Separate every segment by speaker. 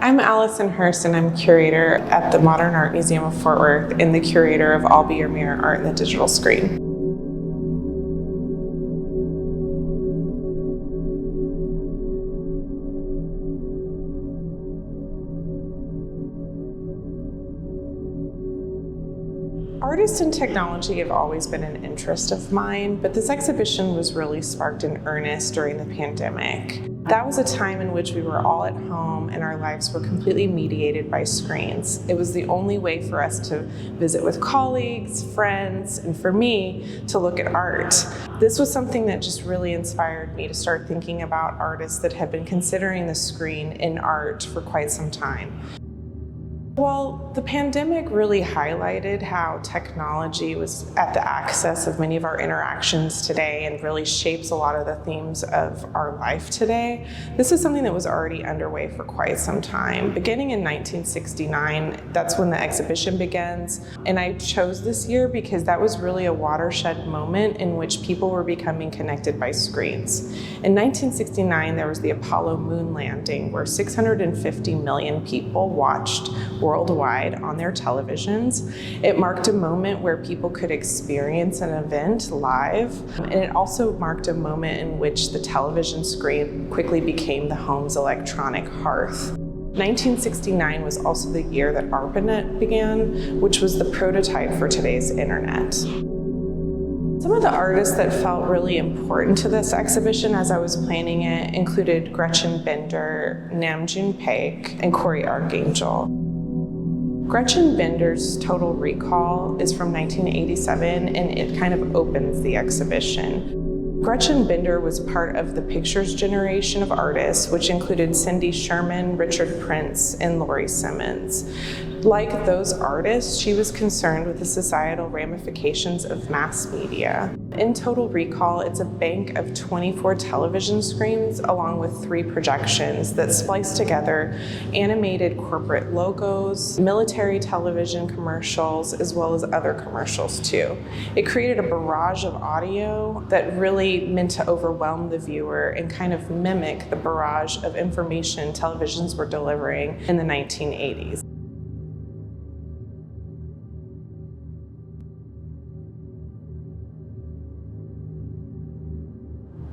Speaker 1: I'm Alison Hearst, and I'm curator at the Modern Art Museum of Fort Worth and the curator of I'll Be Your Mirror Art in the Digital Screen. Artists and technology have always been an interest of mine, but this exhibition was really sparked in earnest during the pandemic. That was a time in which we were all at home and our lives were completely mediated by screens. It was the only way for us to visit with colleagues, friends, and for me, to look at art. This was something that just really inspired me to start thinking about artists that had been considering the screen in art for quite some time. Well, the pandemic really highlighted how technology was at the access of many of our interactions today and really shapes a lot of the themes of our life today. This is something that was already underway for quite some time. Beginning in 1969, that's when the exhibition begins. And I chose this year because that was really a watershed moment in which people were becoming connected by screens. In 1969, there was the Apollo moon landing where 650 million people watched worldwide on their televisions. It marked a moment where people could experience an event live, and it also marked a moment in which the television screen quickly became the home's electronic hearth. 1969 was also the year that ARPANET began, which was the prototype for today's internet. Some of the artists that felt really important to this exhibition as I was planning it included Gretchen Bender, Namjoon Paik, and Corey Archangel. Gretchen Bender's Total Recall is from 1987, and it kind of opens the exhibition. Gretchen Bender was part of the Pictures generation of artists, which included Cindy Sherman, Richard Prince, and Laurie Simmons. Like those artists, she was concerned with the societal ramifications of mass media. In Total Recall, it's a bank of 24 television screens along with 3 projections that splice together animated corporate logos, military television commercials, as well as other commercials too. It created a barrage of audio that really meant to overwhelm the viewer and kind of mimic the barrage of information televisions were delivering in the 1980s.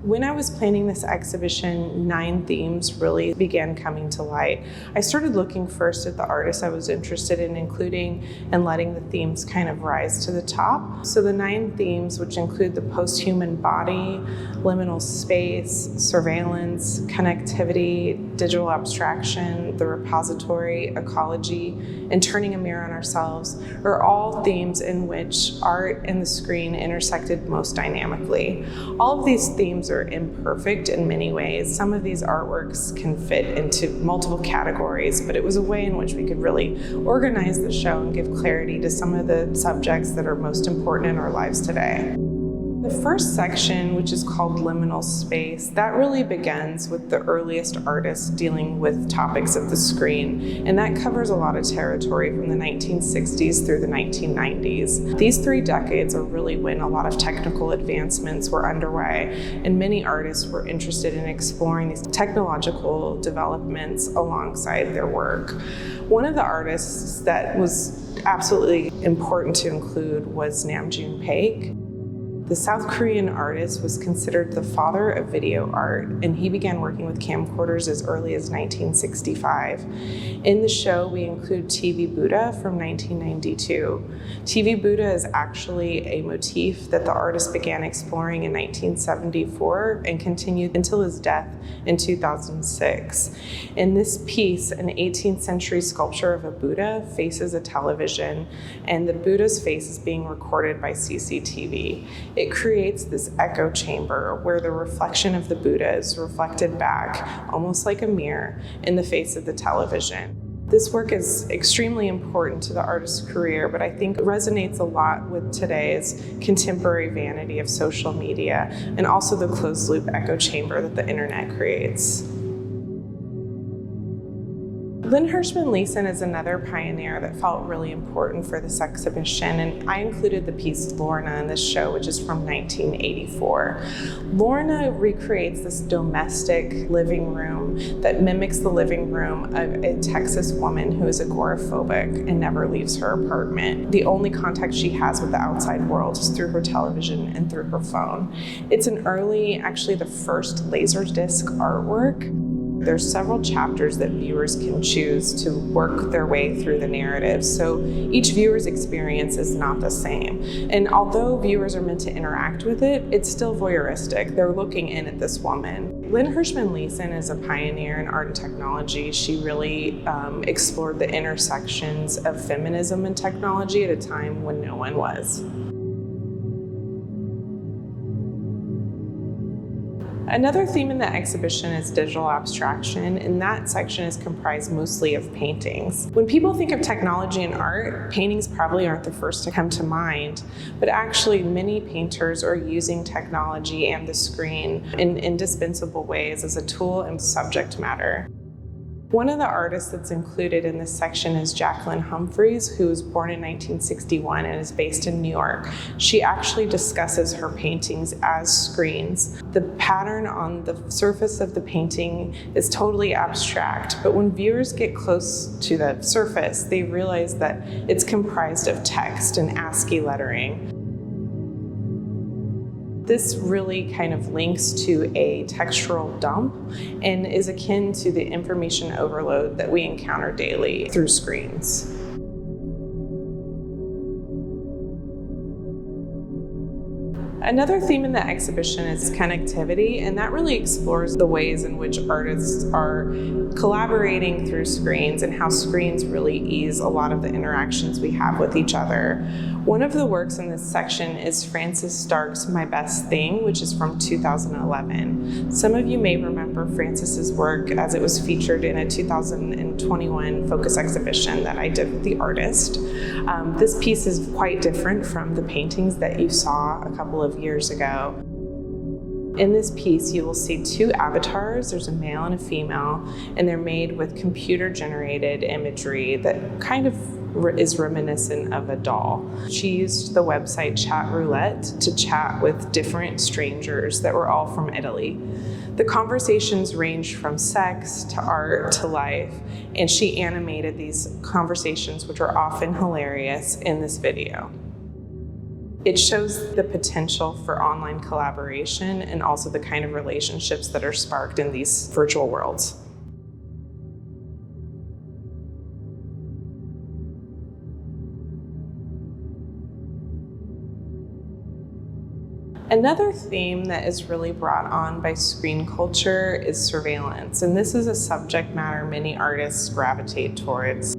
Speaker 1: When I was planning this exhibition, 9 themes really began coming to light. I started looking first at the artists I was interested in including and letting the themes kind of rise to the top. So the 9 themes, which include the post-human body, liminal space, surveillance, connectivity, digital abstraction, the repository, ecology, and turning a mirror on ourselves, are all themes in which art and the screen intersected most dynamically. All of these themes are imperfect in many ways. Some of these artworks can fit into multiple categories, but it was a way in which we could really organize the show and give clarity to some of the subjects that are most important in our lives today. The first section, which is called Liminal Space, that really begins with the earliest artists dealing with topics of the screen, and that covers a lot of territory from the 1960s through the 1990s. These 3 decades are really when a lot of technical advancements were underway, and many artists were interested in exploring these technological developments alongside their work. One of the artists that was absolutely important to include was Namjoon Paik. The South Korean artist was considered the father of video art, and he began working with camcorders as early as 1965. In the show, we include TV Buddha from 1992. TV Buddha is actually a motif that the artist began exploring in 1974 and continued until his death in 2006. In this piece, an 18th century sculpture of a Buddha faces a television, and the Buddha's face is being recorded by CCTV. It creates this echo chamber where the reflection of the Buddha is reflected back, almost like a mirror, in the face of the television. This work is extremely important to the artist's career, but I think resonates a lot with today's contemporary vanity of social media and also the closed-loop echo chamber that the internet creates. Lynn Hirschman Leeson is another pioneer that felt really important for this exhibition, and I included the piece Lorna in this show, which is from 1984. Lorna recreates this domestic living room that mimics the living room of a Texas woman who is agoraphobic and never leaves her apartment. The only contact she has with the outside world is through her television and through her phone. It's an early, actually the first Laserdisc artwork. There's several chapters that viewers can choose to work their way through the narrative, so each viewer's experience is not the same. And although viewers are meant to interact with it, it's still voyeuristic. They're looking in at this woman. Lynn Hirschman Leeson is a pioneer in art and technology. She really explored the intersections of feminism and technology at a time when no one was. Another theme in the exhibition is digital abstraction, and that section is comprised mostly of paintings. When people think of technology and art, paintings probably aren't the first to come to mind, but actually many painters are using technology and the screen in indispensable ways as a tool and subject matter. One of the artists that's included in this section is Jacqueline Humphreys, who was born in 1961 and is based in New York. She actually discusses her paintings as screens. The pattern on the surface of the painting is totally abstract, but when viewers get close to the surface, they realize that it's comprised of text and ASCII lettering. This really kind of links to a textural dump and is akin to the information overload that we encounter daily through screens. Another theme in the exhibition is connectivity, and that really explores the ways in which artists are collaborating through screens and how screens really ease a lot of the interactions we have with each other. One of the works in this section is Frances Stark's My Best Thing, which is from 2011. Some of you may remember Frances's work as it was featured in a 2021 Focus exhibition that I did with the artist. This piece is quite different from the paintings that you saw a couple of years ago. In this piece, you will see two avatars. There's a male and a female, and they're made with computer-generated imagery that kind of is reminiscent of a doll. She used the website Chat Roulette to chat with different strangers that were all from Italy. The conversations ranged from sex to art to life, and she animated these conversations, which are often hilarious, in this video. It shows the potential for online collaboration and also the kind of relationships that are sparked in these virtual worlds. Another theme that is really brought on by screen culture is surveillance, and this is a subject matter many artists gravitate towards.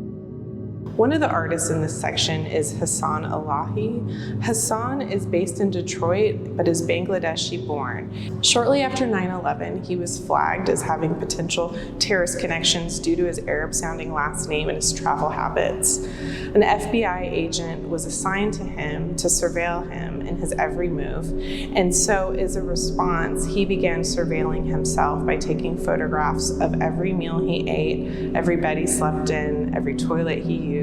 Speaker 1: One of the artists in this section is Hassan Elahi. Hassan is based in Detroit, but is Bangladeshi born. Shortly after 9/11, he was flagged as having potential terrorist connections due to his Arab-sounding last name and his travel habits. An FBI agent was assigned to him to surveil him in his every move, and so as a response, he began surveilling himself by taking photographs of every meal he ate, every bed he slept in, every toilet he used,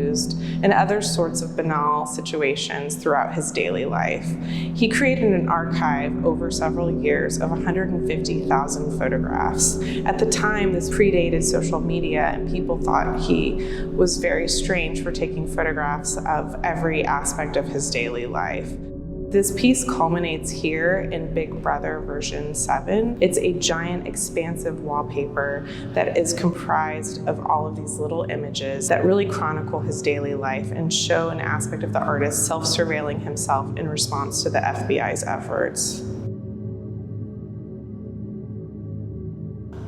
Speaker 1: and other sorts of banal situations throughout his daily life. He created an archive over several years of 150,000 photographs. At the time, this predated social media, and people thought he was very strange for taking photographs of every aspect of his daily life. This piece culminates here in Big Brother version 7. It's a giant, expansive wallpaper that is comprised of all of these little images that really chronicle his daily life and show an aspect of the artist self-surveilling himself in response to the FBI's efforts.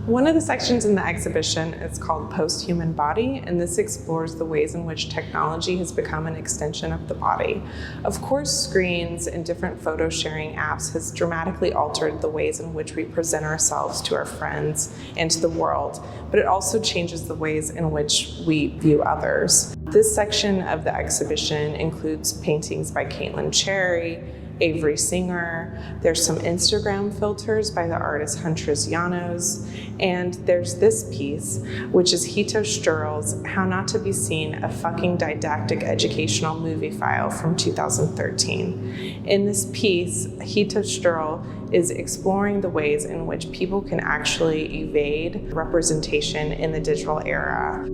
Speaker 1: One of the sections in the exhibition is called Post-Human Body, and this explores the ways in which technology has become an extension of the body. Of course, screens and different photo sharing apps has dramatically altered the ways in which we present ourselves to our friends and to the world, but it also changes the ways in which we view others. This section of the exhibition includes paintings by Caitlin Cherry Avery Singer. There's some Instagram filters by the artist Huntress Llanos. And there's this piece, which is Hito Sturl's How Not to Be Seen, a Fucking Didactic Educational Movie File from 2013. In this piece, Hito Sturl is exploring the ways in which people can actually evade representation in the digital era.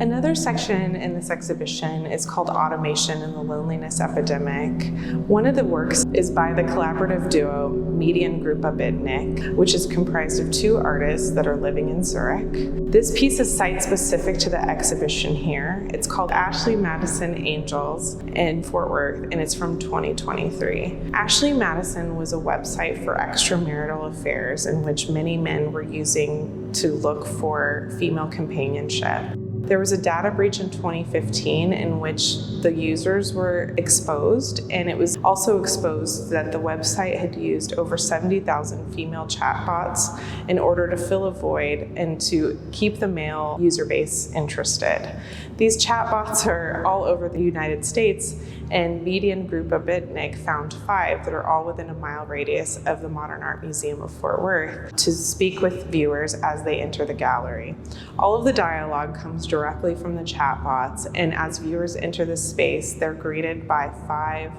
Speaker 1: Another section in this exhibition is called Automation and the Loneliness Epidemic. One of the works is by the collaborative duo Median Grupa Bitnik, which is comprised of 2 artists that are living in Zurich. This piece is site-specific to the exhibition here. It's called Ashley Madison Angels in Fort Worth, and it's from 2023. Ashley Madison was a website for extramarital affairs in which many men were using to look for female companionship. There was a data breach in 2015 in which the users were exposed, and it was also exposed that the website had used over 70,000 female chatbots in order to fill a void and to keep the male user base interested. These chatbots are all over the United States, and Median Grupa Bitnik found 5 that are all within a mile radius of the Modern Art Museum of Fort Worth to speak with viewers as they enter the gallery. All of the dialogue comes directly from the chatbots, and as viewers enter the space, they're greeted by 5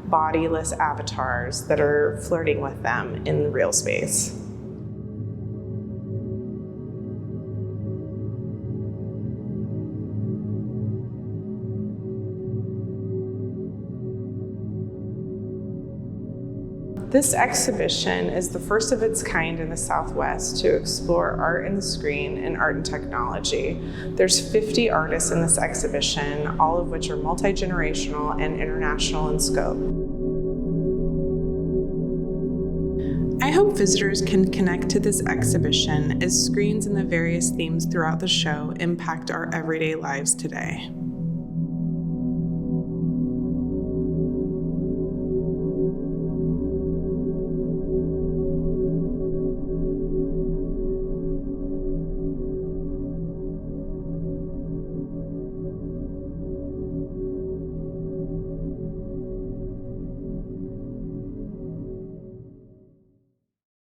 Speaker 1: bodiless avatars that are flirting with them in the real space. This exhibition is the first of its kind in the Southwest to explore art in the screen and art and technology. There's 50 artists in this exhibition, all of which are multi-generational and international in scope. I hope visitors can connect to this exhibition as screens and the various themes throughout the show impact our everyday lives today.